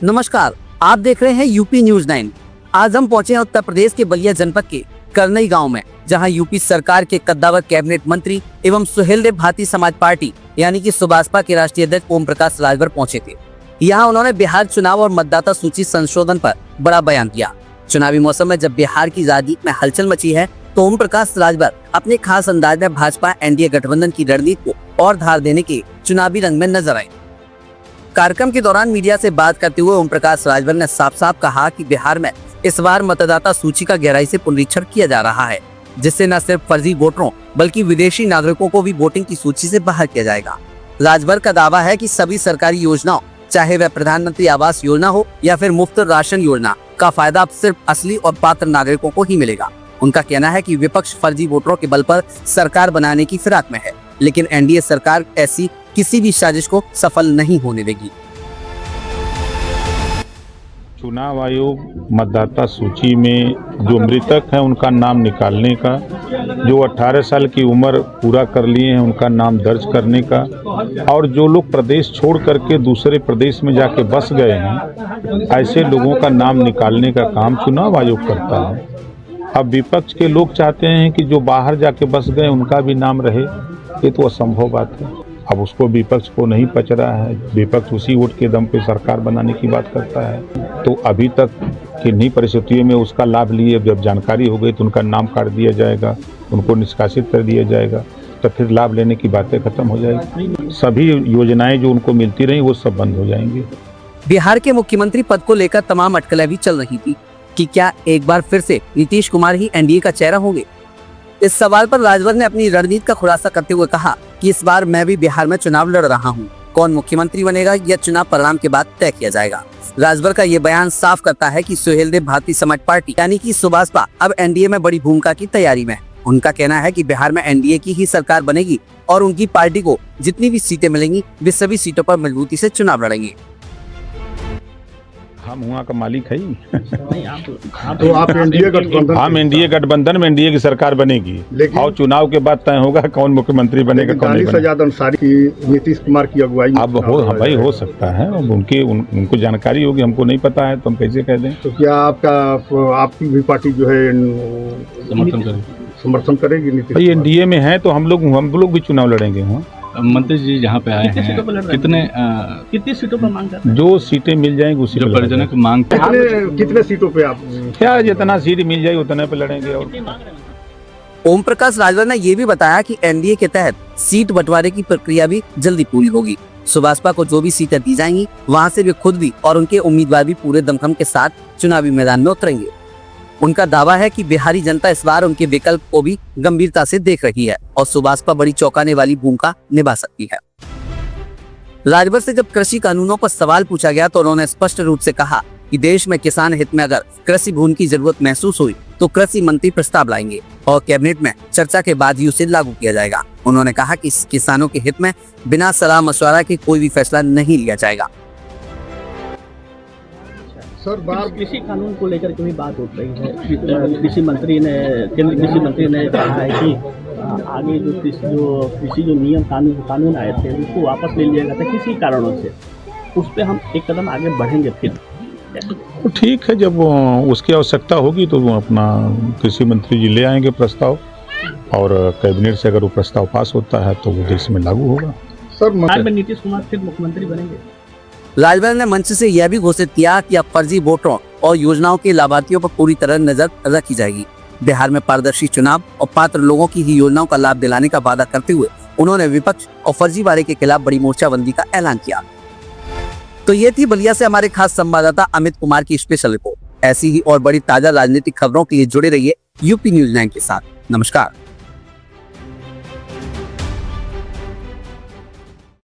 नमस्कार, आप देख रहे हैं यूपी न्यूज 9। आज हम पहुंचे हैं उत्तर प्रदेश के बलिया जनपद के करनई गांव में, जहां यूपी सरकार के कद्दावर कैबिनेट मंत्री एवं सुहेलदेव भारतीय समाज पार्टी यानी कि सुभाषपा के राष्ट्रीय अध्यक्ष ओम प्रकाश राजभर पहुंचे थे। यहां उन्होंने बिहार चुनाव और मतदाता सूची संशोधन पर बड़ा बयान दिया। चुनावी मौसम में जब बिहार की राजनीति में हलचल मची है तो ओम प्रकाश राजभर अपने खास अंदाज में भाजपा एनडीए गठबंधन की रणनीति को और धार देने के चुनावी रंग में नजर आए। कार्यक्रम के दौरान मीडिया से बात करते हुए ओम प्रकाश राजभर ने साफ साफ कहा कि बिहार में इस बार मतदाता सूची का गहराई से पुनरीक्षण किया जा रहा है, जिससे न सिर्फ फर्जी वोटरों बल्कि विदेशी नागरिकों को भी वोटिंग की सूची से बाहर किया जाएगा। राजभर का दावा है कि सभी सरकारी योजनाओं, चाहे वह प्रधानमंत्री आवास योजना हो या फिर मुफ्त राशन योजना, का फायदा अब सिर्फ असली और पात्र नागरिकों को ही मिलेगा। उनका कहना है कि विपक्ष फर्जी वोटरों के बल पर सरकार बनाने की फिराक में है, लेकिन एनडीए सरकार ऐसी किसी भी साजिश को सफल नहीं होने देगी। चुनाव आयोग मतदाता सूची में जो मृतक हैं उनका नाम निकालने का, जो 18 साल की उम्र पूरा कर लिए हैं उनका नाम दर्ज करने का, और जो लोग प्रदेश छोड़ करके दूसरे प्रदेश में जाके बस गए हैं ऐसे लोगों का नाम निकालने का काम चुनाव आयोग करता है। अब विपक्ष के लोग चाहते हैं कि जो बाहर जाके बस गए उनका भी नाम रहे, ये तो असंभव बात है। अब उसको विपक्ष को नहीं पच रहा है, विपक्ष उसी वोट के दम पे सरकार बनाने की बात करता है। तो अभी तक किन्हीं परिस्थितियों में उसका लाभ लिए, जब जानकारी हो गई तो उनका नाम काट दिया जाएगा, उनको निष्कासित कर दिया जाएगा, तो फिर लाभ लेने की बातें खत्म हो जाएगी। सभी योजनाएं जो उनको मिलती रही वो सब बंद हो जाएंगी। बिहार के मुख्यमंत्री पद को लेकर तमाम अटकलें भी चल रही थी कि क्या एक बार फिर से नीतीश कुमार ही एनडीए का चेहरा होंगे। इस सवाल पर राजभर ने अपनी रणनीति का खुलासा करते हुए कहा कि इस बार मैं भी बिहार में चुनाव लड़ रहा हूं। कौन मुख्यमंत्री बनेगा यह चुनाव परिणाम के बाद तय किया जाएगा। राजभर का ये बयान साफ करता है कि सुहेलदेव भारतीय समाज पार्टी यानी कि सुभाषपा अब एनडीए में बड़ी भूमिका की तैयारी में है। उनका कहना है कि बिहार में एनडीए की ही सरकार बनेगी और उनकी पार्टी को जितनी भी सीटें मिलेंगी वे सभी सीटों पर मजबूती से चुनाव लड़ेंगे। हम वहाँ का मालिक है ही। तो आप एनडीए गठबंधन, हम एनडीए गठबंधन में एनडीए की सरकार बनेगी और चुनाव के बाद तय होगा कौन मुख्यमंत्री बनेगा कौन नहीं बनेगा। अंसारी की नीतीश कुमार की अगुवाई अब भाई हो सकता है, अब उनको जानकारी होगी, हमको नहीं पता है तो हम कैसे कह दें। तो क्या आपकी भी पार्टी जो है समर्थन करेगी नीतीश? भाई एनडीए में है तो हम लोग भी चुनाव लड़ेंगे। वहाँ मंत्री जी जहाँ पे आए हैं कितनी सीटों पर मांग करते हैं? जो सीटें मिल जाएंगी उसी जो परिजनों की मांग कितने सीटों पे आप क्या जितना सीट मिल जाएगी उतने पे लड़ेंगे। और ओम प्रकाश राजभर ने ये भी बताया कि एनडीए के तहत सीट बंटवारे की प्रक्रिया भी जल्दी पूरी होगी। सुभाषपा को जो भी सीटें दी जाएंगी वहाँ से वे खुद भी और उनके उम्मीदवार भी पूरे दमखम के साथ चुनावी मैदान में उतरेंगे। उनका दावा है कि बिहारी जनता इस बार उनके विकल्प को भी गंभीरता से देख रही है और सुभाषपा बड़ी चौंकाने वाली भूमिका निभा सकती है। राजभर से जब कृषि कानूनों पर सवाल पूछा गया तो उन्होंने स्पष्ट रूप से कहा कि देश में किसान हित में अगर कृषि भूमि की जरूरत महसूस हुई तो कृषि मंत्री प्रस्ताव लाएंगे और कैबिनेट में चर्चा के बाद ही उसे लागू किया जाएगा। उन्होंने कहा कि किसानों के हित में बिना सलाह मशवरा के कोई भी फैसला नहीं लिया जाएगा। सर, कृषि कानून को लेकर के भी बात उठ रही है। केंद्रीय कृषि मंत्री ने कहा है कि आगे जो कृषि जो नियम कानून आए थे उसको वापस ले लिया गया था किसी कारणों से, उस पर हम एक कदम आगे बढ़ेंगे। फिर तो ठीक है, जब उसकी आवश्यकता होगी तो वो अपना कृषि मंत्री जी ले आएंगे प्रस्ताव, और कैबिनेट से अगर वो प्रस्ताव पास होता है तो वो देश में लागू होगा। सर, नीतीश कुमार फिर मुख्यमंत्री बनेंगे। राजभर ने मंच से यह भी घोषित किया कि अब फर्जी वोटरों और योजनाओं के लाभार्थियों पर पूरी तरह नजर रखी जाएगी। बिहार में पारदर्शी चुनाव और पात्र लोगों की ही योजनाओं का लाभ दिलाने का वादा करते हुए उन्होंने विपक्ष और फर्जीवाड़े के खिलाफ बड़ी मोर्चाबंदी का ऐलान किया। तो ये थी बलिया से हमारे खास संवाददाता अमित कुमार की स्पेशल रिपोर्ट। ऐसी ही और बड़ी ताजा राजनीतिक खबरों के लिए जुड़े रहिए यूपी न्यूज 9 के साथ। नमस्कार।